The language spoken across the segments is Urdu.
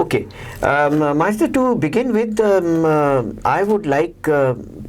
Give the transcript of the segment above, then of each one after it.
Okay, Majida, to begin with, I would like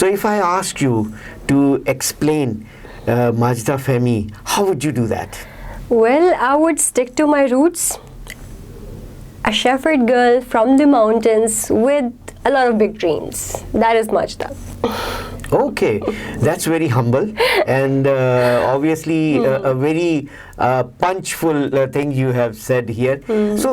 So if I ask you to explain Majida Fahmy, how would you do that? Well, I would stick to my roots. A shepherd girl from the mountains with a lot of big dreams. That is Majida. Okay, that's very humble and obviously a very punchful thing you have said here. So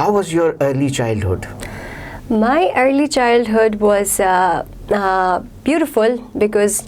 How was your early childhood? My early childhood was beautiful because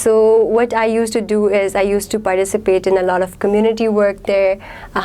So what I used to do is I used to participate in a lot of community work there.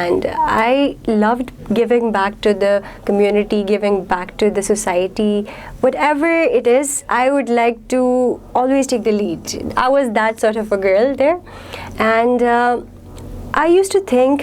and I loved giving back to the community, giving back to the society. Whatever it is, I would like to always take the lead. I was that sort of a girl there. And I used to think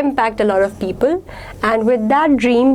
impact a lot of people. And with that dream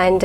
and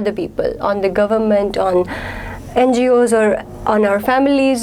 other people, on the government, on NGOs or on our families,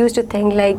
used to think like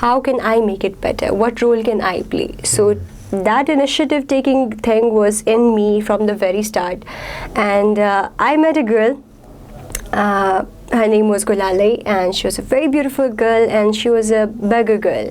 how can I make it better, what role can I play. So that initiative taking thing was in me from the very start, and I met a girl. Her name was Gulalai, and she was a very beautiful girl, and she was a beggar girl.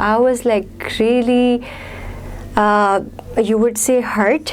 I was like really you would say hurt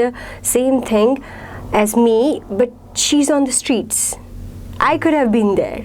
the same thing as me, but she's on the streets. I could have been there.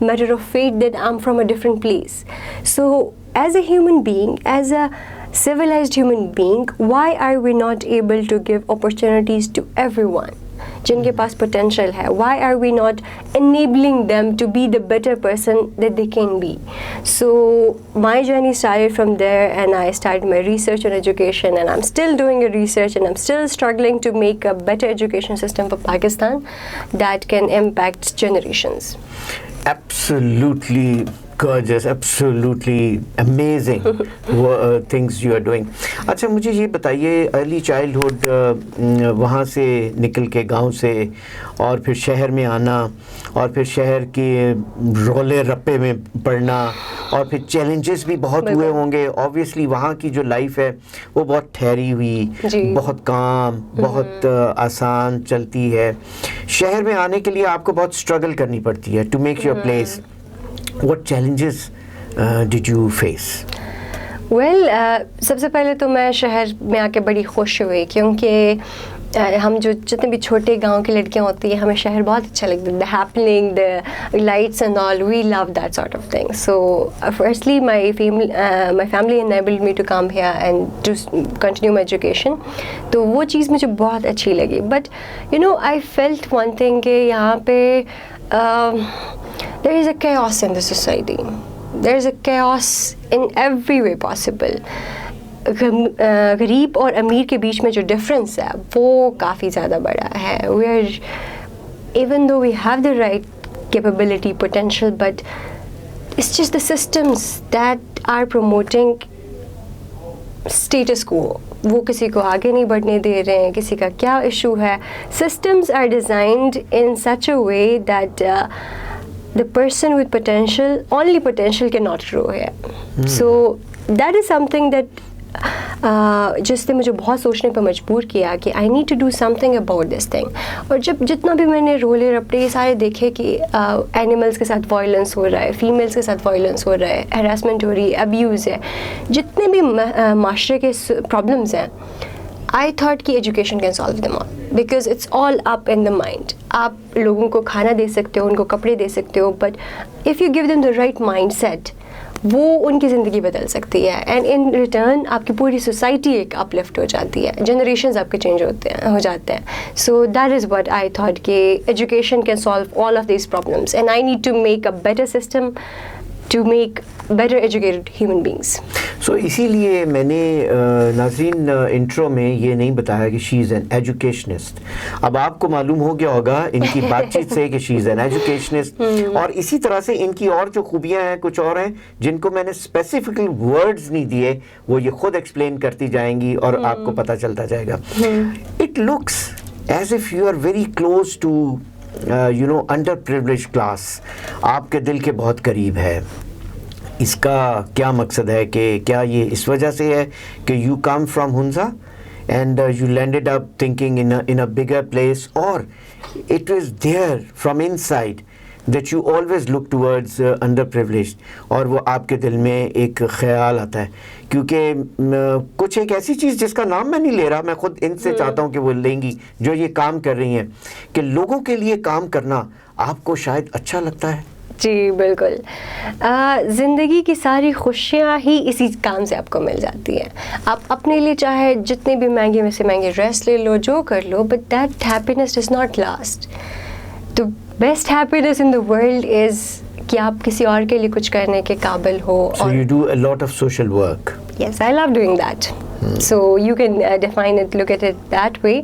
matter of fate that I'm from a different place. So as a human being, as a civilized human being, why are we not able to give opportunities to everyone? جن کے پاس پوٹینشیل ہے. Why are we not enabling them to be the better person that they can be? So my journey started from there, and I started my research on education, and I'm still doing a research, and I'm still struggling to make a better education system for Pakistan that can impact generations. Absolutely gorgeous, absolutely amazing things you are doing. اچھا مجھے یہ بتائیے, ارلی چائلڈہڈ وہاں سے نکل کے گاؤں سے اور پھر شہر میں آنا, اور پھر شہر کے رولے رپے میں پڑھنا, اور پھر چیلنجز بھی بہت ہوئے ہوں گے اوبویسلی. وہاں کی جو لائف ہے وہ بہت ٹھہری ہوئی, بہت کام, بہت آسان چلتی ہے. شہر میں آنے کے لیے آپ کو بہت اسٹرگل کرنی پڑتی ہے to make your place. What challenges did you face? Well, سب سے پہلے تو میں شہر میں آ کے بڑی خوش ہوئی, کیونکہ ہم جو جتنے بھی چھوٹے گاؤں کی لڑکیاں ہوتی ہیں, ہمیں شہر بہت اچھا لگتا ہے. The happening, the lights and all, we love that sort of thing. So firstly my family enabled me to come here and to continue my education. تو وہ چیز مجھے بہت اچھی لگی. But you know, I felt one thing کہ یہاں پہ there is a chaos in the society. There is a chaos in every way possible. غریب اور امیر کے بیچ میں جو ڈفرینس ہے وہ کافی زیادہ بڑا ہے. We are, even though we have the right capability, potential, but it's just the systems that are promoting status quo. وہ کسی کو آگے نہیں بڑھنے دے رہے ہیں, کسی کا کیا ایشو ہے. Systems are designed in such a way that the person with potential, only potential, cannot grow here. So that is something that جس نے مجھے بہت سوچنے پہ مجبور کیا کہ I need to do something about this thing. اور جتنا بھی میں نے رولے رپٹے یہ سارے دیکھے کہ اینیملس کے ساتھ وائلنس ہو رہا ہے, فیمیلس کے ساتھ وائلنس ہو رہا ہے, ہراسمنٹ ہو رہی ہے, ابیوز ہے, جتنے بھی معاشرے کے پرابلمس ہیں, I thought کہ education can solve them all because it's all up in the mind. آپ لوگوں کو کھانا دے سکتے ہو, ان کو کپڑے دے سکتے ہو, but if you give them the right mindset, وہ ان کی زندگی بدل سکتی ہے. اینڈ ان ریٹرن آپ کی پوری سوسائٹی ایک اپ لفٹ ہو جاتی ہے, جنریشنز آپ کے چینج ہو جاتے ہیں. So that is what I thought کہ education can solve all of these problems, and I need to make a better system to make better educated human beings. So اسی لیے میں نے ناظرین انٹرو میں یہ نہیں بتایا کہ شی از این ایجوکیشنسٹ. اب آپ کو معلوم ہو گیا ہوگا ان کی بات چیت سے کہ شی از این ایجوکیشنسٹ, اور اسی طرح سے ان کی اور جو خوبیاں ہیں کچھ اور ہیں جن کو میں نے اسپیسیفکلی ورڈز نہیں دیے, وہ یہ خود ایکسپلین کرتی جائیں گی اور آپ کو پتہ چلتا جائے گا. It looks as if you are very close to you know underprivileged class. آپ کے دل کے بہت قریب ہے. اس کا کیا مقصد ہے, کہ کیا یہ اس وجہ سے ہے کہ you come from Hunza and you landed up thinking in a bigger place, اور it was there from inside that you always look towards underprivileged, اور وہ آپ کے دل میں ایک خیال آتا ہے. کیونکہ کچھ ایک ایسی چیز جس کا نام میں نہیں لے رہا, میں خود ان سے چاہتا ہوں کہ وہ لیں گی جو یہ کام کر رہی ہیں, کہ لوگوں کے لیے کام کرنا آپ کو شاید اچھا لگتا ہے. جی بالکل, زندگی کی ساری خوشیاں ہی اسی کام سے آپ کو مل جاتی ہیں. آپ اپنے لیے چاہے جتنے بھی مہنگے میں سے مہنگے ڈریس لے لو, جو کر لو, but that happiness does not last. The best happiness in the world is کہ آپ کسی اور کے لیے کچھ کرنے کے قابل ہو. So you do a lot of social work. Yes, I love doing that. So you can define it, look at it that way.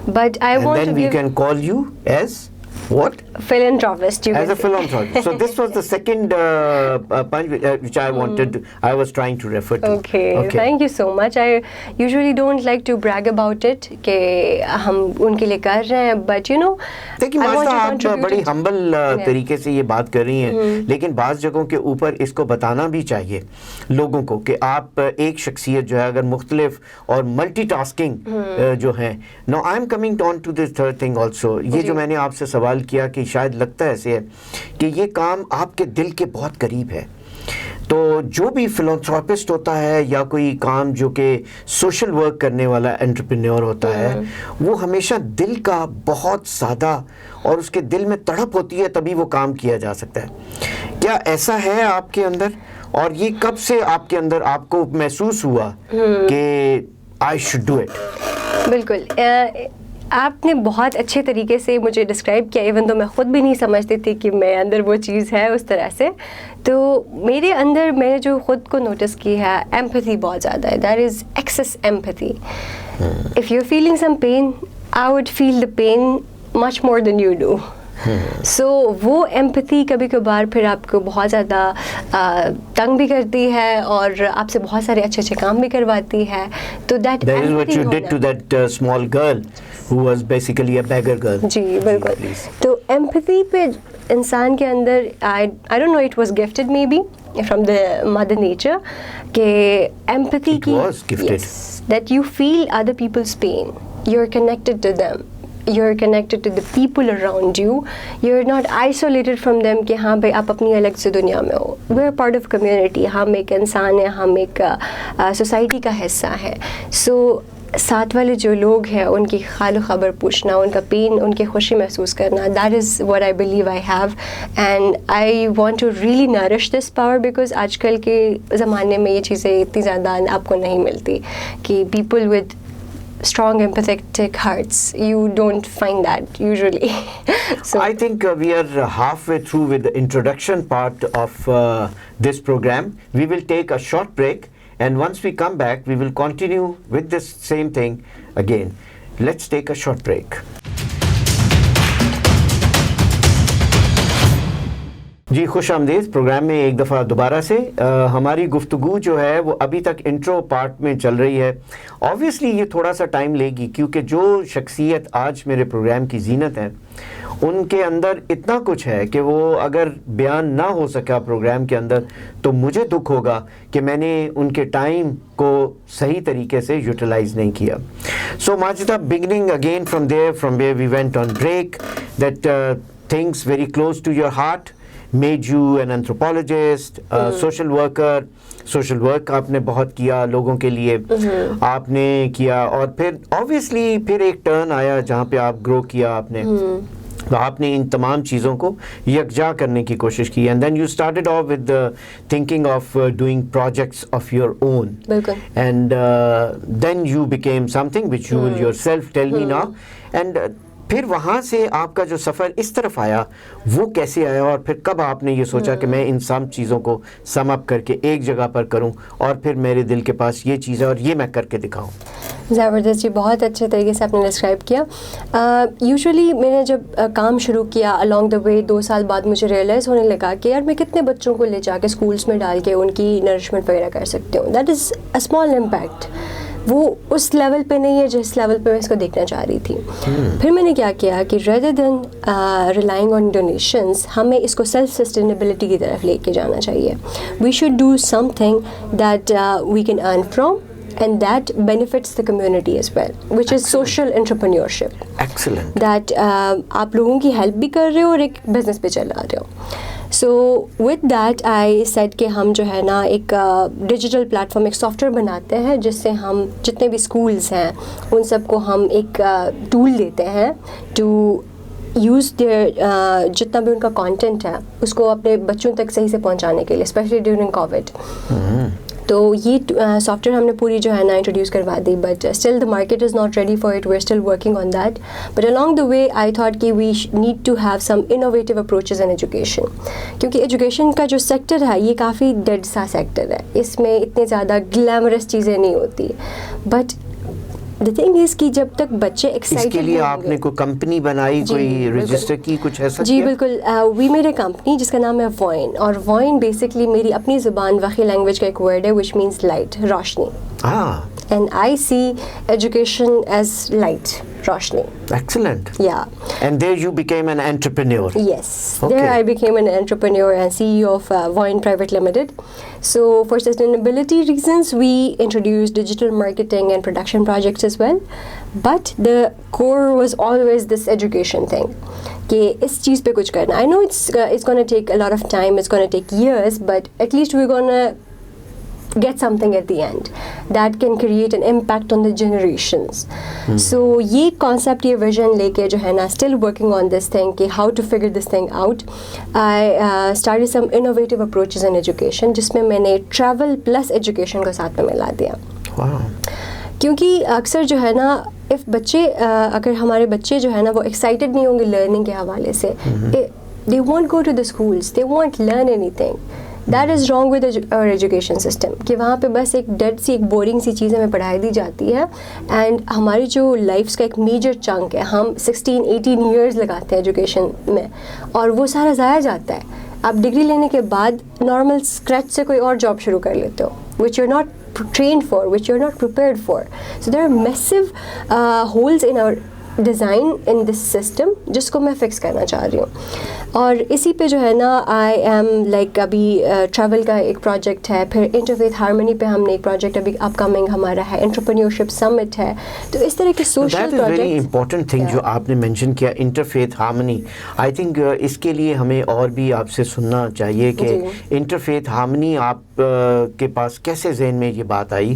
But I want to give... And then we can call you as... What? Philanthropist. As a philanthropist. So this was the second point which I wanted. I was trying to refer to. Okay. Thank you so much. I usually don't like to brag about it کہ ہم ان کے لیے کر رہے ہیں, but you know. دیکھیں ماجدہ, آپ بڑی ہمبل طریقے سے یہ بات کر رہی ہیں, لیکن بعض جگہوں کے اوپر اس کو بتانا بھی چاہیے لوگوں کو کہ آپ ایک شخصیت جو ہے اگر مختلف اور ملٹی ٹاسکنگ جو ہیں. Now I am coming on to this third thing also. یہ جو میں نے آپ سے سوال کیا کہ شاید لگتا ایسے ہے کہ یہ کام آپ کے دل کے بہت قریب ہے, تو جو بھی فلانتھراپسٹ ہوتا ہے یا کوئی کام جو کہ سوشل ورک کرنے والا انٹرپرینور ہوتا ہے, وہ ہمیشہ دل کا بہت زیادہ اور اس کے دل میں تڑپ ہوتی ہے, تبھی وہ کام کیا جا سکتا ہے. کیا ایسا ہے آپ کے اندر, اور یہ کب سے آپ کے اندر آپ کو محسوس ہوا کہ آئی شوڈ ڈو اٹ؟ بالکل, آپ نے بہت اچھے طریقے سے مجھے ڈسکرائب کیا، ایون تو میں خود بھی نہیں سمجھتی تھی کہ میرے اندر وہ چیز ہے اس طرح سے. تو میرے اندر میں نے جو خود کو نوٹس کی ہے، ایمپتھی بہت زیادہ ہے. That is excess empathy. If you are feeling some pain I would feel the pain much more than you do. So وہ ایمپتھی کبھی کبھار پھر آپ کو بہت زیادہ تنگ بھی کرتی ہے اور آپ سے بہت سارے اچھے اچھے کام بھی کرواتی ہے. تو that is what you did to that small girl who was basically a beggar girl. جی بالکل. تو ایمپتھی پہ انسان کے اندر I don't know, it was gifted maybe from the mother nature کہ ایمپتھی کی It was gifted. Yes, that you feel other people's pain, you're connected to them, you're connected to the people around you, you're not isolated from them کہ ہاں بھائی آپ اپنی الگ سے دنیا میں ہو. we're part of community. ہم ایک انسان ہیں, ہم ایک سوسائٹی کا حصہ ہیں. سو ساتھ والے جو لوگ ہیں ان کی حال و خبر پوچھنا, ان کا پین, ان کی خوشی محسوس کرنا, that is what I believe I have and I want to really nourish this power because آج کل کے زمانے میں یہ چیزیں اتنی زیادہ آپ کو نہیں ملتی کہ people with strong empathetic hearts, you don't find that usually. So I think we are halfway through with the introduction part of this program. We will take a short break and once we come back we will continue with this same thing again. Let's take a short break. جی خوش آمدید پروگرام میں ایک دفعہ دوبارہ سے. ہماری گفتگو جو ہے وہ ابھی تک انٹرو پارٹ میں چل رہی ہے. آبویسلی یہ تھوڑا سا ٹائم لے گی کیونکہ جو شخصیت آج میرے پروگرام کی زینت ہے ان کے اندر اتنا کچھ ہے کہ وہ اگر بیان نہ ہو سکا پروگرام کے اندر تو مجھے دکھ ہوگا کہ میں نے ان کے ٹائم کو صحیح طریقے سے یوٹیلائز نہیں کیا. So Majida, beginning again from where we went on break, that things very close to your heart made you an anthropologist, social worker. social work آپ نے بہت کیا لوگوں کے لیے, آپ نے کیا اور پھر obviously پھر ایک ٹرن آیا جہاں پہ آپ گرو کیا آپ نے, تو آپ نے ان تمام چیزوں کو یکجا کرنے کی کوشش کی and then you started off with the thinking of doing projects of your own. And then you became something which you will yourself tell me now. And پھر وہاں سے آپ کا جو سفر اس طرف آیا وہ کیسے آیا اور پھر کب آپ نے یہ سوچا کہ میں ان سب چیزوں کو سم اپ کر کے ایک جگہ پر کروں اور پھر میرے دل کے پاس یہ چیز ہے اور یہ میں کر کے دکھاؤں. زبردست جی, بہت اچھے طریقے سے آپ نے ڈسکرائب کیا. یوزولی میں نے جب کام شروع کیا along the way 2 سال بعد مجھے ریئلائز ہونے لگا کہ یار میں کتنے بچوں کو لے جا کے اسکولس میں ڈال کے ان کی نرشمنٹ وغیرہ کر سکتی ہوں. That is a small impact. وہ اس لیول پہ نہیں ہے جس لیول پہ میں اس کو دیکھنا چاہ رہی تھی. پھر میں نے کیا کیا کہ rather than relying on donations ہمیں اس کو سیلف سسٹینیبلٹی کی طرف لے کے جانا چاہیے. We should do something that we can earn from and that benefits the community as well, which is social entrepreneurship. Excellent. That آپ لوگوں کی ہیلپ بھی کر رہے ہو اور ایک بزنس پہ چلا رہے ہو. So with that I set کہ ہم جو ہے نا ایک ڈیجیٹل پلیٹفارم, ایک سافٹ ویئر بناتے ہیں جس سے ہم جتنے بھی اسکولس ہیں ان سب کو ہم ایک ٹول دیتے ہیں ٹو یوز دیئر جتنا بھی ان کا کانٹینٹ ہے اس کو اپنے بچوں تک صحیح سے پہنچانے کے لیے, اسپیشلی ڈیورنگ کووڈ. تو یہ سافٹ ویئر ہم نے پوری جو ہے نا انٹروڈیوس کروا دی, but still the market is not ready for it. We are still working on that, but along the way I thought کہ we need to have some innovative approaches in education, کیونکہ ایجوکیشن کا جو سیکٹر ہے یہ کافی ڈیڈ سا سیکٹر ہے. اس میں اتنے زیادہ گلیمرس چیزیں نہیں ہوتی, بٹ the thing is کہ جب تک بچے ایکسائٹیڈ, اس کے لیے آپ نے کوئی کمپنی بنائی, کوئی رجسٹر کی, کچھ ایسا؟ جی بالکل, وی میڈ اے کمپنی جس کا نام ہے وائن, اور وائن بیسکلی میری اپنی زبان وقی لینگویج کا ایک ورڈ ہے وچ مینس لائٹ, روشنی. And I see education as light, روشنی. Excellent. Yeah. And there you became an entrepreneur. Yes. Okay. There I became an entrepreneur and CEO of Voin Private Limited. So for sustainability reasons, we introduced digital marketing and production projects as well. But the core was always this education thing. کہ اس چیز پہ کچھ کرنا. I know it's going to take a lot of time, it's going to take years, but at least we're going to get something at the end that can create an impact on the generations. So یہ concept, یہ vision لے کے جو ہے نا still working on this thing کہ how to figure this thing out. I started some innovative approaches in education جس میں میں نے travel plus education کو ساتھ میں ملا دیا. Wow. کیونکہ اکثر جو ہے نا اگر ہمارے بچے جو ہے نا وہ ایکسائٹیڈ نہیں ہوں گے لرننگ کے حوالے سے, they won't go to the schools, they won't learn anything. That is wrong with our education system, کہ وہاں پہ بس ایک ڈیڈ سی ایک بورنگ سی چیز ہمیں پڑھائی دی جاتی ہے, اینڈ ہماری جو لائفس کا ایک میجر چنک ہے, ہم 16-18 ایئرز لگاتے ہیں ایجوکیشن میں, اور وہ سارا ضائع جاتا ہے. آپ ڈگری لینے کے بعد نارمل اسکریچ سے کوئی اور جاب شروع کر لیتے ہو, which you're not trained for, which you're not prepared for. So there are massive holes in our design in this system, جس کو میں فکس کرنا چاہ رہی ہوں. اور اسی پہ جو ہے نا آئی ایم لائک ابھی ٹریول کا ایک پروجیکٹ ہے, پھر انٹرفیتھ ہارمنی پہ ہم نے ایک پروجیکٹ ابھی اپ کمنگ ہمارا ہے, انٹرپرینیورشپ سمٹ ہے. تو اس طرح کے social project, that is very important thing جو آپ نے مینشن کیا, انٹرفیتھ ہارمنی. آئی تھنک اس کے لیے ہمیں اور بھی آپ سے سننا چاہیے کہ انٹرفیتھ ہارمنی آپ کے پاس کیسے ذہن میں یہ بات آئی,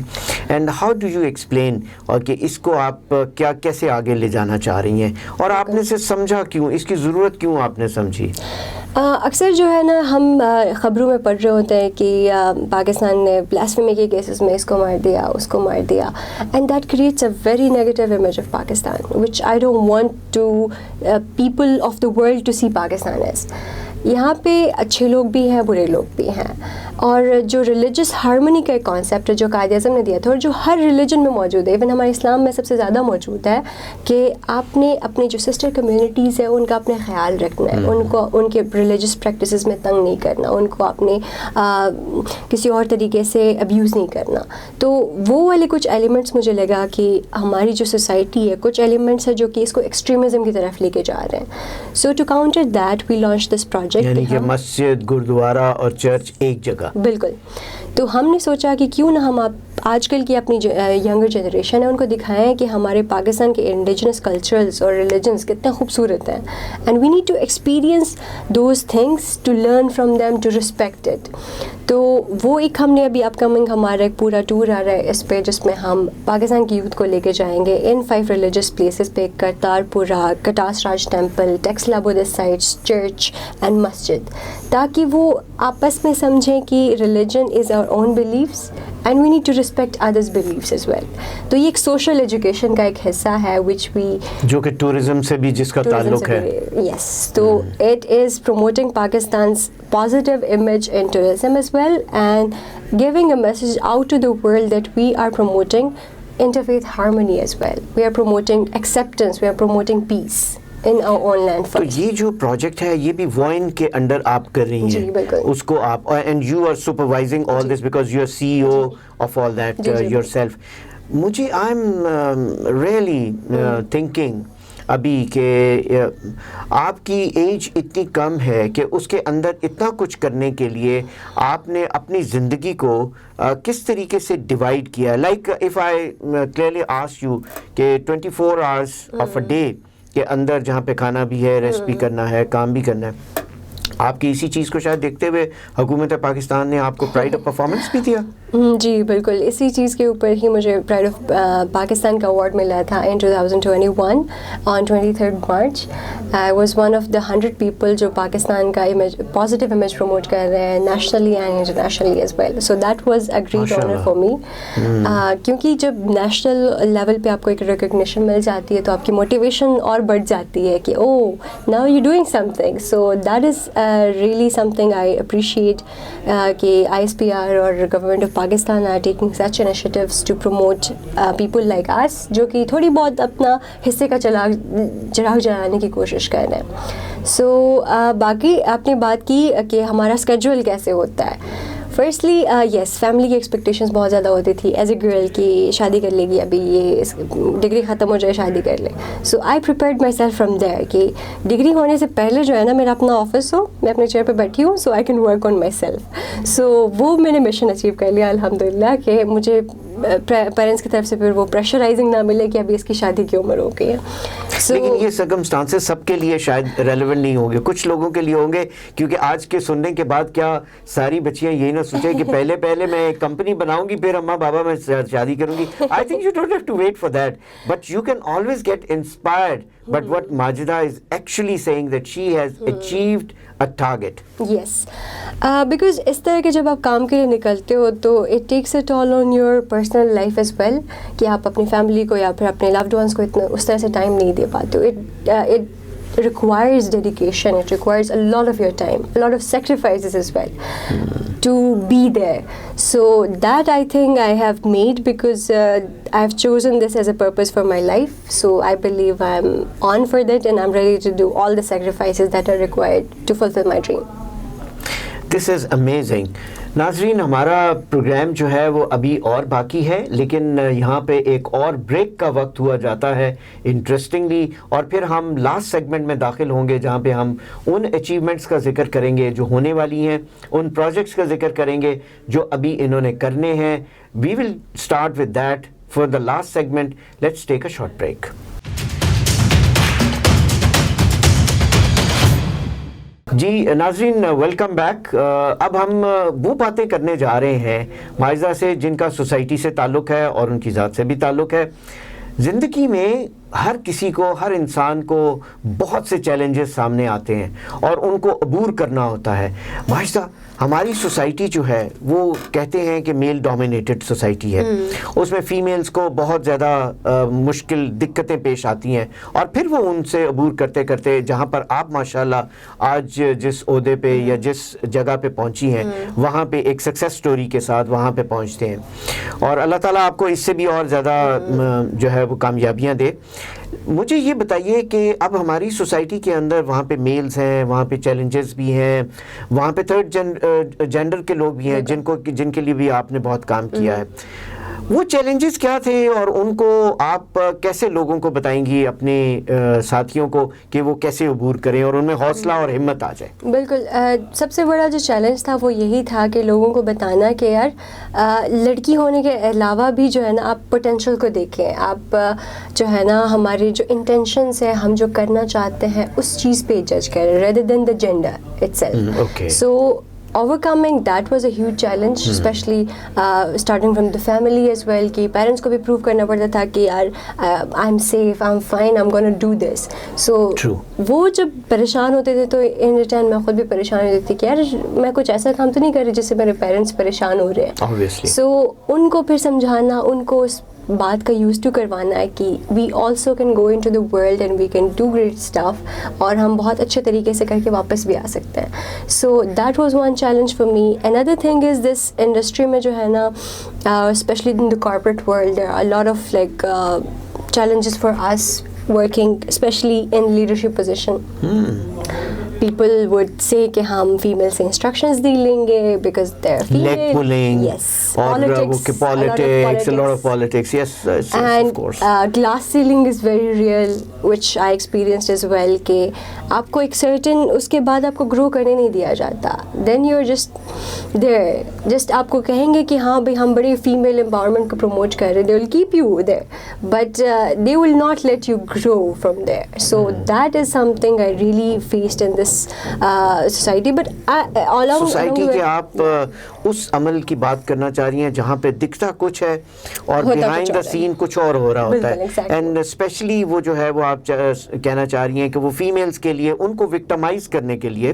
and how do you explain, اور کہ اس کو آپ کیا کیسے آگے لے جانا چاہ رہی ہیں, اور آپ نے اسے سمجھا کیوں, اس کی ضرورت کیوں آپ نے سمجھی؟ اکثر جو ہے نا ہم خبروں میں پڑھ رہے ہوتے ہیں کہ پاکستان نے بلاسفیمی کے کیسز میں اس کو مار دیا, اس کو مار دیا, and that creates a very negative image of Pakistan, which I don't want to people of the world to see Pakistan as. یہاں پہ اچھے لوگ بھی ہیں, برے لوگ بھی ہیں, اور جو ریلیجس ہارمنی کا ایک کانسیپٹ ہے جو قائد اعظم نے دیا تھا, اور جو ہر ریلیجن میں موجود ہے, ایون ہمارے اسلام میں سب سے زیادہ موجود ہے, کہ آپ نے اپنی جو سسٹر کمیونٹیز ہیں ان کا اپنے خیال رکھنا ہے, ان کو ان کے ریلیجس پریکٹسز میں تنگ نہیں کرنا, ان کو اپنے کسی اور طریقے سے ابیوز نہیں کرنا. تو وہ والے کچھ ایلیمنٹس مجھے لگا کہ ہماری جو سوسائٹی ہے, کچھ ایلیمنٹس ہیں جو کہ اس کو ایکسٹریمزم کی طرف لے کے جا رہے ہیں. So to counter that we launch this project, یعنی کہ مسجد, گرودوارا اور چرچ ایک جگہ. بالکل. تو ہم نے سوچا کہ کیوں نہ ہم آج کل کی اپنی جو ینگر جنریشن ہے ان کو دکھائیں کہ ہمارے پاکستان کے انڈیجنس کلچرز اور ریلیجنس کتنے خوبصورت ہیں, and we need to experience those things to learn from them, to respect it. تو وہ ایک ہم نے ابھی اپ کمنگ ہمارا ایک پورا ٹور آ رہا ہے اس پہ, جس میں ہم پاکستان کی یوتھ کو لے کے جائیں گے ان 5 ریلیجس پلیسز پہ, Kartarpura, Katas Raj temple, Taxila Buddhist sites, church and مسجد, تاکہ وہ آپس میں سمجھیں کہ religion is our own beliefs and we need to respect others beliefs as well. تو یہ ایک سوشل ایجوکیشن کا ایک حصہ ہے وچ وی, جو کہ ٹورزم سے بھی جس کا تعلق ہے. یس, تو it is promoting Pakistan's positive image in tourism as well, and giving a message out to the world that we are promoting interfaith harmony as well. We are promoting acceptance, we are promoting peace in our own land first. تو یہ جو پروجیکٹ ہے یہ بھی وائن کے انڈر آپ کر رہی ہیں. جی بالکل. اس کو آپ, and you are supervising all this because you are CEO of all that yourself. مجھے I'm really thinking ابھی کہ آپ کی ایج اتنی کم ہے کہ اس کے اندر اتنا کچھ کرنے کے لیے آپ نے اپنی زندگی کو کس طریقے سے ڈیوائڈ کیا. Like if I clearly ask you کہ 24 hours آف اے ڈے کے اندر جہاں پہ کھانا بھی ہے, ریسٹ بھی کرنا ہے, کام بھی کرنا ہے, آپ کی اسی چیز کو شاید دیکھتے ہوئے حکومت پاکستان نے آپ کو پرائڈ آف پرفارمنس بھی دیا. جی بالکل, اسی چیز کے اوپر ہی مجھے پرائڈ آف پاکستان کا اوارڈ ملا تھا ان 2021 آن 23 March. I was one of the 100 people جو پاکستان کا امیج, پازیٹیو امیج پروموٹ کر رہے ہیں nationally and internationally as well. So that was a great honour for me, کیونکہ جب نیشنل لیول پہ آپ کو ایک ریکگنیشن مل جاتی ہے تو آپ کی موٹیویشن اور بڑھ جاتی ہے کہ oh now you doing something. So that is really something I appreciate, کہ ISPR اور government of Pakistan are taking such initiatives to promote people like us جو کہ تھوڑی بہت اپنا حصے کا چراغ جلانے کی کوشش کر رہے ہیں. سو باقی آپ نے بات کی کہ ہمارا اسکیجول کیسے ہوتا ہے. فرسٹلی یس, فیملی کی ایکسپیکٹیشنز بہت زیادہ ہوتی تھی ایز اے گرل کہ شادی کر لے گی, ابھی یہ ڈگری ختم ہو جائے شادی کر لے. So I prepared myself from there کہ ڈگری ہونے سے پہلے جو ہے نا میرا اپنا آفس ہو, میں اپنے چیئر پہ بیٹھی ہوں, so I can work on myself. So وہ میں نے مشن اچیو کر لیا الحمد للہ, کہ مجھے پیرنٹس کی طرف سے پھر وہ پریشرائزنگ نہ ملے کہ ابھی اس کی شادی کی عمر ہو گئی ہے. لیکن یہ سرکمسٹانسز سب کے لیے شاید ریلیونٹ نہیں ہوں گے, کچھ لوگوں کے لیے ہوں گے, کیونکہ آج کے سننے کے بعد کیا ساری بچیاں یہی نہ سوچیں کہ پہلے میں ایک کمپنی بناؤں گی پھر اماں بابا میں شادی کروں گی. I think you don't have to wait for that, but you can always get inspired. But what Majida is actually saying that she has achieved a target. Yes, because اس طرح کے جب آپ کام کے لیے نکلتے ہو تو it takes a toll on your personal personal life as well کہ آپ اپنی فیملی کو یا پھر اپنے لوڈ ونس کو اتنا اس طرح سے ٹائم نہیں دے پاتے ہو. It requires dedication, it requires a lot of your time, a lot of sacrifices as well to be there. So that I think I have made because I've chosen this as a purpose for my life. So I believe I'm on for that and I'm ready to do all the sacrifices that are required to fulfill my dream. This is amazing. ناظرین ہمارا پروگرام جو ہے وہ ابھی اور باقی ہے لیکن یہاں پہ ایک اور بریک کا وقت ہوا جاتا ہے انٹرسٹنگلی, اور پھر ہم لاسٹ سیگمنٹ میں داخل ہوں گے جہاں پہ ہم ان اچیومنٹس کا ذکر کریں گے جو ہونے والی ہیں, ان پروجیکٹس کا ذکر کریں گے جو ابھی انہوں نے کرنے ہیں. We will start with that for the last segment. Let's take a short break. جی ناظرین ویلکم بیک. اب ہم وہ باتیں کرنے جا رہے ہیں ماجدہ سے جن کا سوسائٹی سے تعلق ہے اور ان کی ذات سے بھی تعلق ہے. زندگی میں ہر کسی کو, ہر انسان کو بہت سے چیلنجز سامنے آتے ہیں اور ان کو عبور کرنا ہوتا ہے. ماجدہ ہماری سوسائٹی جو ہے وہ کہتے ہیں کہ میل ڈومینیٹڈ سوسائٹی ہے, اس میں فیمیلز کو بہت زیادہ مشکل دقتیں پیش آتی ہیں اور پھر وہ ان سے عبور کرتے کرتے جہاں پر آپ ماشاءاللہ آج جس عہدے پہ یا جس جگہ پہ پہنچی ہیں وہاں پہ ایک سکسیس سٹوری کے ساتھ وہاں پہ پہنچتے ہیں, اور اللہ تعالیٰ آپ کو اس سے بھی اور زیادہ جو ہے وہ کامیابیاں دے. مجھے یہ بتائیے کہ اب ہماری سوسائٹی کے اندر وہاں پہ میلز ہیں, وہاں پہ چیلنجز بھی ہیں, وہاں پہ تھرڈ جینڈر کے لوگ بھی ہیں جن کے لیے بھی آپ نے بہت کام کیا ہے. وہ چیلنجز کیا تھے اور ان کو آپ کیسے لوگوں کو بتائیں گی, اپنے ساتھیوں کو, کہ وہ کیسے عبور کریں اور ان میں حوصلہ اور ہمت آ جائے؟ بالکل. سب سے بڑا جو چیلنج تھا وہ یہی تھا کہ لوگوں کو بتانا کہ یار لڑکی ہونے کے علاوہ بھی جو ہے نا آپ پوٹینشیل کو دیکھیں, آپ جو ہے نا ہماری جو انٹینشنس ہیں, ہم جو کرنا چاہتے ہیں اس چیز پہ جج کریں rather than the gender itself. So overcoming that was a huge challenge, especially starting from the family as well, کہ پیرنٹس کو بھی پروو کرنا پڑتا تھا کہ یار I'm safe, I'm fine, I'm gonna do this. So وہ جب پریشان ہوتے تھے تو ان ریٹرن میں خود بھی پریشان ہوتی تھی کہ یار میں کچھ ایسا کام تو نہیں کر رہی جس سے میرے پیرنٹس پریشان ہو رہے ہیں. سو ان کو پھر سمجھانا, ان کو اس بات کا یوز ٹو کروانا ہے کہ we also can go into the world and we can do great stuff, اور ہم بہت اچھے طریقے سے کر کے واپس بھی آ سکتے ہیں. So that was one challenge for me. اندر تھنگ از دس انڈسٹری میں جو ہے نا specially in the corporate world there are lot of like challenges for us working especially in leadership position. People would say کہ ہم فیمیل سے انسٹرکشنز دی لیں گے because they're female. Leg pulling. Yes. Politics, a lot of politics. Yes, and, of course. Glass ceiling is very real, which I experienced as well, کہ آپ کو ایک certain اس کے بعد آپ کو grow کرنے نہیں دیا جاتا. Then you're just there. Just آپ کو کہیں گے کہ ہاں بھائی ہم بڑے female empowerment کو promote کر رہے ہیں. They will keep you there. But they will not let you grow from there. So that is something I really faced in this society. But society کے آپ اس عمل کی بات کرنا چاہ رہی ہیں جہاں پہ دکھتا کچھ ہے اور بیہائنڈ دا سین کچھ اور ہو رہا ہوتا ہے, اینڈ اسپیشلی وہ جو ہے وہ آپ کہنا چاہ رہی ہیں کہ وہ فیمیلز کے لیے ان کو وکٹمائز کرنے کے لیے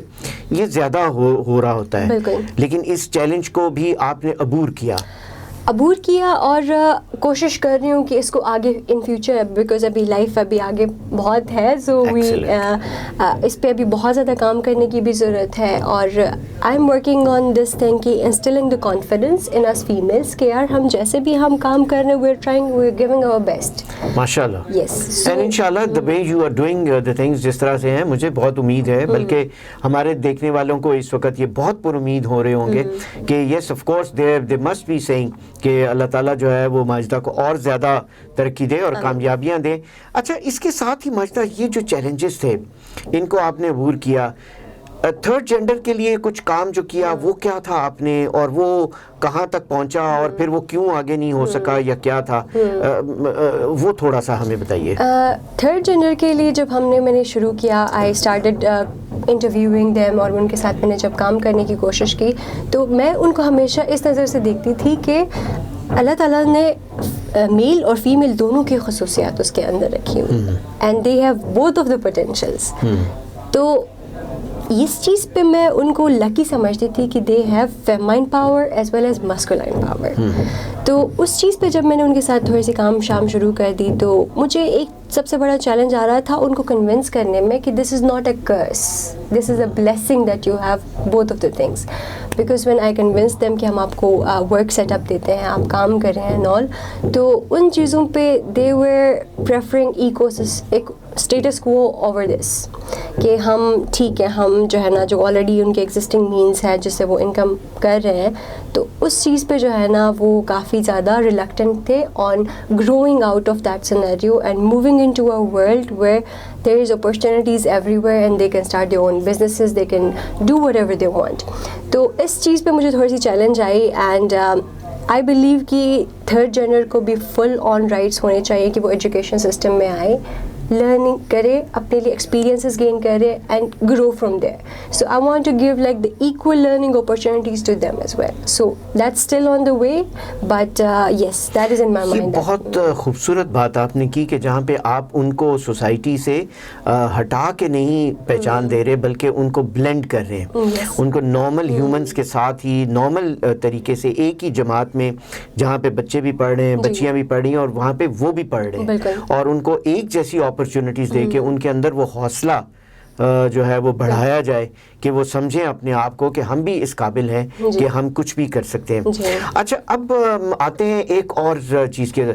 یہ زیادہ ہو رہا ہوتا ہے. لیکن اس چیلنج کو بھی آپ نے عبور کیا اور کوشش کر رہی ہوں کہ اس کو آگے ان فیوچر, بیکاز ابھی لائف ابھی آگے بہت ہے, سو اس پہ ابھی بہت زیادہ کام کرنے کی بھی ضرورت ہے. اور I am working on this thing کہ انسٹلنگ دا کانفیڈنس ان اس فیمیلس کہ یار ہم جیسے بھی ہم کام کر رہے ہیں, we are trying, we are giving our best. ماشاءاللہ. یس. اینڈ انشاءاللہ the way you are doing the things جس طرح سے ہیں, مجھے بہت امید ہے, بلکہ ہمارے دیکھنے والوں کو اس وقت یہ بہت پر امید ہو رہے ہوں گے کہ yes of course they must be seeing کہ اللہ تعالیٰ جو ہے وہ ماجدہ کو اور زیادہ ترقی دے اور کامیابیاں دے. اچھا, اس کے ساتھ ہی ماجدہ یہ جو چیلنجز تھے ان کو آپ نے عبور کیا, تھرڈ جینڈر کے لیے کچھ کام جو کیا وہ کیا تھا آپ نے, اور وہ کہاں تک پہنچا اور پھر وہ کیوں آگے نہیں ہو سکا یا کیا تھا, وہ تھوڑا سا ہمیں بتائیے. تھرڈ جینڈر کے لیے جب میں نے شروع کیا, آئی اسٹارٹڈ انٹرویوئنگ دیم, اور ان کے ساتھ میں نے جب کام کرنے کی کوشش کی تو میں ان کو ہمیشہ اس نظر سے دیکھتی تھی کہ اللہ تعالیٰ نے میل اور فیمیل دونوں کی خصوصیات اس کے اندر رکھی ہوئی, and they have both of the potentials. تو اس چیز پہ میں ان کو لکی سمجھتی تھی کہ they have feminine power as well as masculine power. تو اس چیز پہ جب میں نے ان کے ساتھ تھوڑی سی کام شام شروع کر دی تو مجھے ایک سب سے بڑا چیلنج آ رہا تھا ان کو کنونس کرنے میں کہ this is not a curse, this is a blessing that you have both of the things. Because when I convince them کہ ہم آپ کو ورک سیٹ اپ دیتے ہیں, آپ کام کر رہے ہیں اینڈ آل, تو ان چیزوں پہ دے ور پریفرنگ ایک اسٹیٹس کو اوور دس, کہ ہم ٹھیک ہے ہم جو ہے نا جو آلریڈی ان کے ایگزسٹنگ مینس ہے جس سے وہ انکم کر رہے ہیں, تو اس چیز پہ جو ہے نا وہ کافی زیادہ ریلکٹنٹ تھے on growing out of that scenario and moving into a world where there is opportunities everywhere and they can start their own businesses, they can do whatever they want. تو اس چیز پہ مجھے تھوڑی سی چیلنج آئی اینڈ آئی بلیو کہ تھرڈ جینڈر کو بھی فل آن رائٹس ہونے چاہیے کہ وہ ایجوکیشن سسٹم میں آئے, لرننگ کرے, اپنے لیے ایکسپیرینسز گین کرے and grow from there. So I want to give like the equal learning opportunities to them as well. So that's still on the way but yes that is in my mind. بہت خوبصورت بات آپ نے کی کہ جہاں پہ آپ ان کو سوسائٹی سے ہٹا کے نہیں پہچان دے رہے بلکہ ان کو بلینڈ کر رہے ہیں, ان کو نارمل ہیومنس کے ساتھ ہی نارمل طریقے سے ایک ہی جماعت میں جہاں پہ بچے بھی پڑھ رہے ہیں, بچیاں بھی پڑھ رہی ہیں اور وہاں پہ وہ بھی پڑھ رہے ہیں, اور ان کو ایک جیسی اپرچونیٹیز دے کے ان کے اندر وہ حوصلہ جو ہے وہ بڑھایا جائے کہ وہ سمجھیں اپنے آپ کو کہ ہم بھی اس قابل ہیں کہ ہم کچھ بھی کر سکتے ہیں. اچھا اب آتے ہیں ایک اور چیز کے.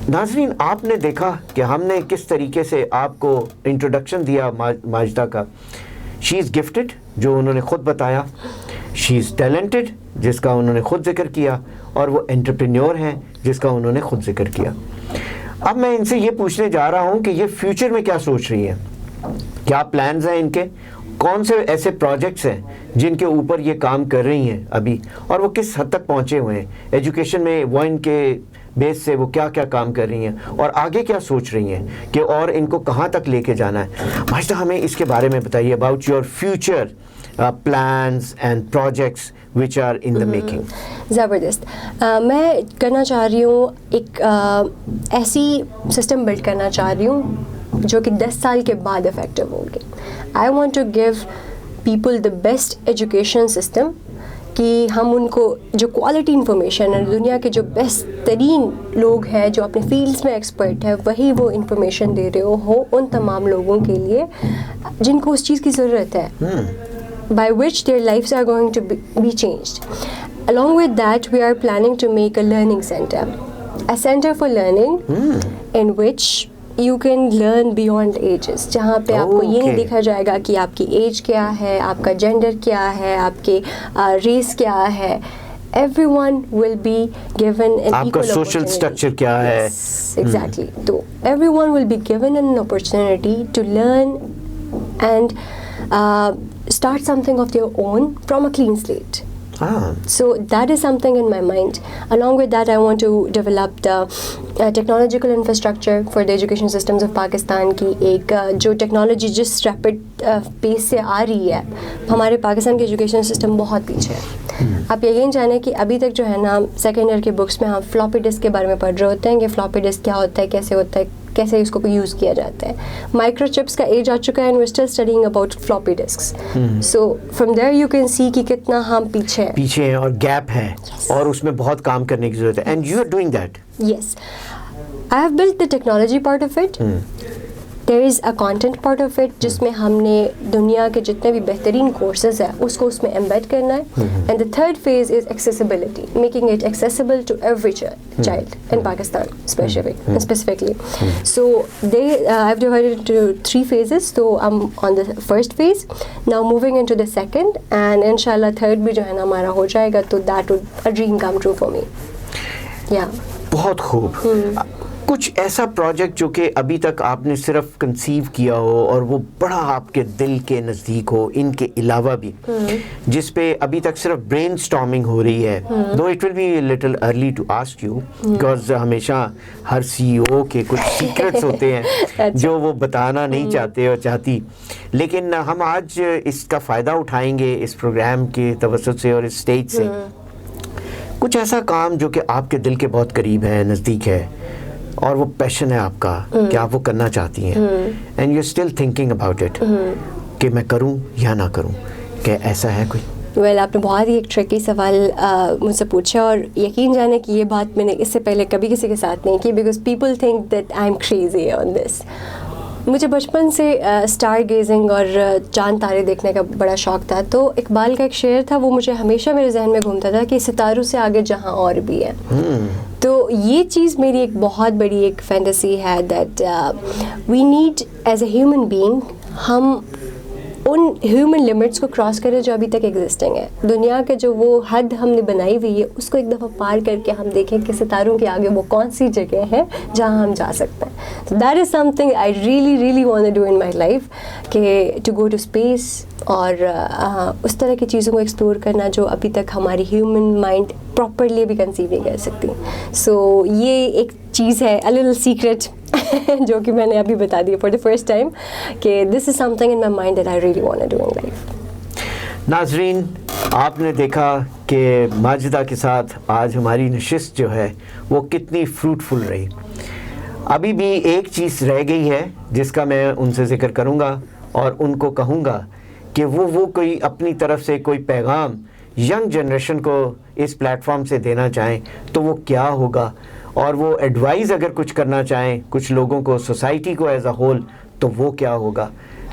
ناظرین آپ نے دیکھا کہ ہم نے کس طریقے سے آپ کو انٹروڈکشن دیا ماجدہ کا. شی از گفٹڈ جو انہوں نے خود بتایا, شی از ٹیلنٹڈ جس کا انہوں نے خود ذکر کیا, اور وہ انٹرپرینیور ہیں جس کا انہوں نے خود ذکر کیا. اب میں ان سے یہ پوچھنے جا رہا ہوں کہ یہ فیوچر میں کیا سوچ رہی ہیں, کیا پلانز ہیں ان کے, کون سے ایسے پروجیکٹس ہیں جن کے اوپر یہ کام کر رہی ہیں ابھی, اور وہ کس حد تک پہنچے ہوئے ہیں ایجوکیشن میں, وائن کے بیس سے وہ کیا کیا کام کر رہی ہیں اور آگے کیا سوچ رہی ہیں کہ اور ان کو کہاں تک لے کے جانا ہے. ماجدہ ہمیں اس کے بارے میں بتائیے about your future plans and projects which are in the making. زبردست. میں کرنا چاہ رہی ہوں ایک ایسی سسٹم بلڈ کرنا چاہ رہی ہوں جو کہ 10 سال کے بعد افیکٹو ہوگی. I want to give people the best education system کہ ہم ان کو جو کوالٹی انفارمیشن ہے, دنیا کے جو بیسٹ ترین لوگ ہیں جو اپنے فیلڈس میں ایکسپرٹ ہے وہی وہ انفارمیشن دے رہے ہو ان تمام لوگوں کے لیے جن کو اس چیز کی ضرورت ہے, by which their lives are going to be changed. Along with that, we are planning to make a learning center, a center for learning in which you can learn beyond ages. جہاں پہ آپ کو یہ نہیں دیکھا جائے گا کہ آپ کی ایج کیا ہے, آپ کا جینڈر کیا ہے, آپ کے ریس کیا ہے. Everyone will be given an آپ کا equal social opportunity. structure کیا ہے. Yes, exactly. So everyone will be given an opportunity to learn and start something of their own from a clean slate. So that is something in my mind. Along with that, I want to develop the technological infrastructure for the education systems of Pakistan کی ایک جو ٹیکنالوجی جس ریپڈ پیس سے آ رہی ہے, ہمارے پاکستان کے ایجوکیشن سسٹم بہت پیچھے ہے. آپ یقین جانیں کہ ابھی تک جو ہے نا سیکنڈ ایئر کے بکس میں ہم فلاپی ڈسک کے بارے میں پڑھ رہے ہوتے ہیں کہ فلاپی ڈسک کیا ہوتا ہے, کیسے ہوتا ہے, کیسے اس کو یوز کیا جاتا ہے. مائکرو چپس کا ایج آ چکا ہے and we still studying about floppy disks. So from there you can see کہ کتنا ہم پیچھے ہیں اور گیپ ہے, اور اس میں بہت کام کرنے کی ضرورت ہے. And you are doing that. Yes, I have built the technology part of it. There is a content part of it جس میں ہم نے دنیا کے جتنے بھی بہترین کورسز ہیں اس کو اس میں ایمبیڈ کرنا ہے. And the third phase is accessibility, making it accessible to every child in Pakistan specifically. So I have divided into 3 phases. تو I am on the first phase, now moving into the second, and ان شاء اللہ تھرڈ بھی جو ہے نا ہمارا ہو جائے گا. تو that would a dream come true for me. یا بہت خوب. کچھ ایسا پروجیکٹ جو کہ ابھی تک آپ نے صرف کنسیو کیا ہو اور وہ بڑا آپ کے دل کے نزدیک ہو, ان کے علاوہ بھی جس پہ ابھی تک صرف برین اسٹارمنگ ہو رہی ہے, though it will be little early to ask you because ہمیشہ ہر CEO کے کچھ سیکرٹس ہوتے ہیں جو وہ بتانا نہیں چاہتے اور چاہتی, لیکن ہم آج اس کا فائدہ اٹھائیں گے اس پروگرام کے توسط سے اور اس اسٹیج سے. کچھ ایسا کام جو کہ آپ کے دل کے بہت قریب ہے, نزدیک ہے, اور وہ پیشن ہے آپ کا کہ آپ وہ کرنا چاہتی ہیں, and you still thinking about it, کہ میں کروں یا نہ کروں؟ کہ ایسا ہے کوئی؟ ویل آپ نے بہت ہی ایک ٹرکی سوال مجھ سے پوچھا، اور یقین جانے کہ یہ بات میں نے اس سے پہلے کبھی کسی کے ساتھ نہیں کی، because people think that I am crazy on this. مجھے بچپن سے اسٹار گیزنگ اور چاند تارے دیکھنے کا بڑا شوق تھا. تو اقبال کا ایک شعر تھا، وہ مجھے ہمیشہ میرے ذہن میں گھومتا تھا کہ ستاروں سے آگے جہاں اور بھی ہے. تو یہ چیز میری ایک بہت بڑی ایک فینٹیسی ہے that we need as a human being, ہم ان ہیومن لمٹس کو کراس کرے جو ابھی تک ایگزسٹنگ ہے. دنیا کے جو وہ حد ہم نے بنائی ہوئی ہے اس کو ایک دفعہ پار کر کے ہم دیکھیں کہ ستاروں کے آگے وہ کون سی جگہ ہے جہاں ہم جا سکتے ہیں. So that is something I really want to do in my life، کہ to go to space اور اس طرح کی چیزوں کو ایکسپلور کرنا جو ابھی تک ہماری ہیومن مائنڈ پراپرلی بھی کنسیو نہیں کر سکتی. سو یہ ایک چیز ہے، a little secret جو کہ میں نے ابھی بتا دی فار دا فرسٹ ٹائم، کہ this is something in my mind that I really want to do in life. ناظرین، آپ نے دیکھا کہ ماجدہ کے ساتھ آج ہماری نشست جو ہے وہ کتنی فروٹفل رہی. ابھی بھی ایک چیز رہ گئی ہے جس کا میں ان سے ذکر کروں گا اور ان کو کہوں گا کہ وہ کوئی اپنی طرف سے کوئی پیغام ینگ جنریشن کو اس پلیٹ فارم سے دینا چاہیں تو وہ کیا ہوگا، اور وہ ایڈوائز اگر کچھ کرنا چاہیں کچھ لوگوں کو، سوسائٹی کو ایز اے ہول، تو وہ کیا ہوگا.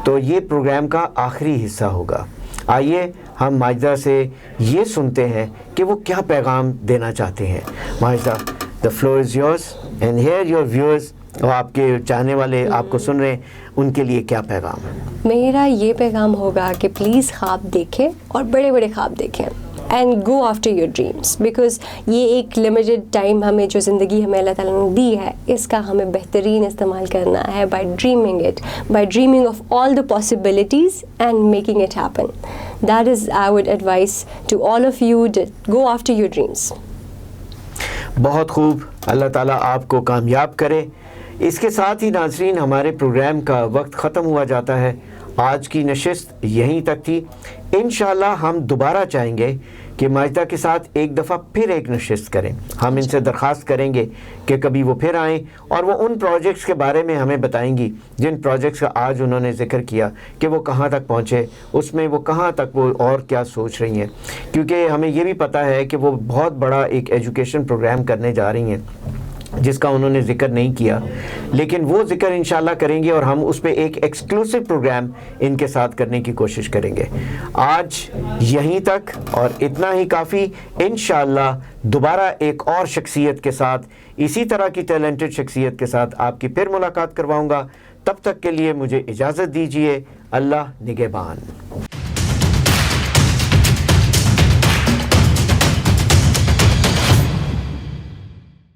تو یہ پروگرام کا آخری حصہ ہوگا. آئیے ہم ماجدہ سے یہ سنتے ہیں کہ وہ کیا پیغام دینا چاہتے ہیں. ماجدہ، the floor is yours and here your viewers، اور آپ کے چاہنے والے آپ کو سن رہے ہیں، ان کے لیے کیا پیغام ہے؟ میرا یہ پیغام ہوگا کہ پلیز خواب دیکھیں اور بڑے بڑے خواب دیکھیں، and go after your dreams, because یہ ایک لمیٹڈ ٹائم ہمیں جو زندگی ہمیں اللہ تعالیٰ نے دی ہے، اس کا ہمیں بہترین استعمال کرنا ہے by dreaming it, by dreaming of all the possibilities and making it happen. That is I would advise to all of you, go after your dreams. بہت خوب، اللہ تعالیٰ آپ کو کامیاب کرے. اس کے ساتھ ہی ناظرین ہمارے پروگرام کا وقت ختم ہوا جاتا ہے. آج کی نشست یہیں تک تھی. انشاءاللہ ہم دوبارہ چاہیں گے کہ ماجدہ کے ساتھ ایک دفعہ پھر ایک نشست کریں. ہم ان سے درخواست کریں گے کہ کبھی وہ پھر آئیں اور وہ ان پروجیکٹس کے بارے میں ہمیں بتائیں گی جن پروجیکٹس کا آج انہوں نے ذکر کیا کہ وہ کہاں تک پہنچے، اس میں وہ کہاں تک وہ اور کیا سوچ رہی ہیں. کیونکہ ہمیں یہ بھی پتہ ہے کہ وہ بہت بڑا ایک ایجوکیشن پروگرام کرنے جا رہی ہیں جس کا انہوں نے ذکر نہیں کیا، لیکن وہ ذکر انشاءاللہ کریں گے اور ہم اس پہ ایک ایکسکلوسیو پروگرام ان کے ساتھ کرنے کی کوشش کریں گے. آج یہیں تک اور اتنا ہی کافی. انشاءاللہ دوبارہ ایک اور شخصیت کے ساتھ، اسی طرح کی ٹیلنٹڈ شخصیت کے ساتھ آپ کی پھر ملاقات کرواؤں گا. تب تک کے لیے مجھے اجازت دیجیے. اللہ نگہبان.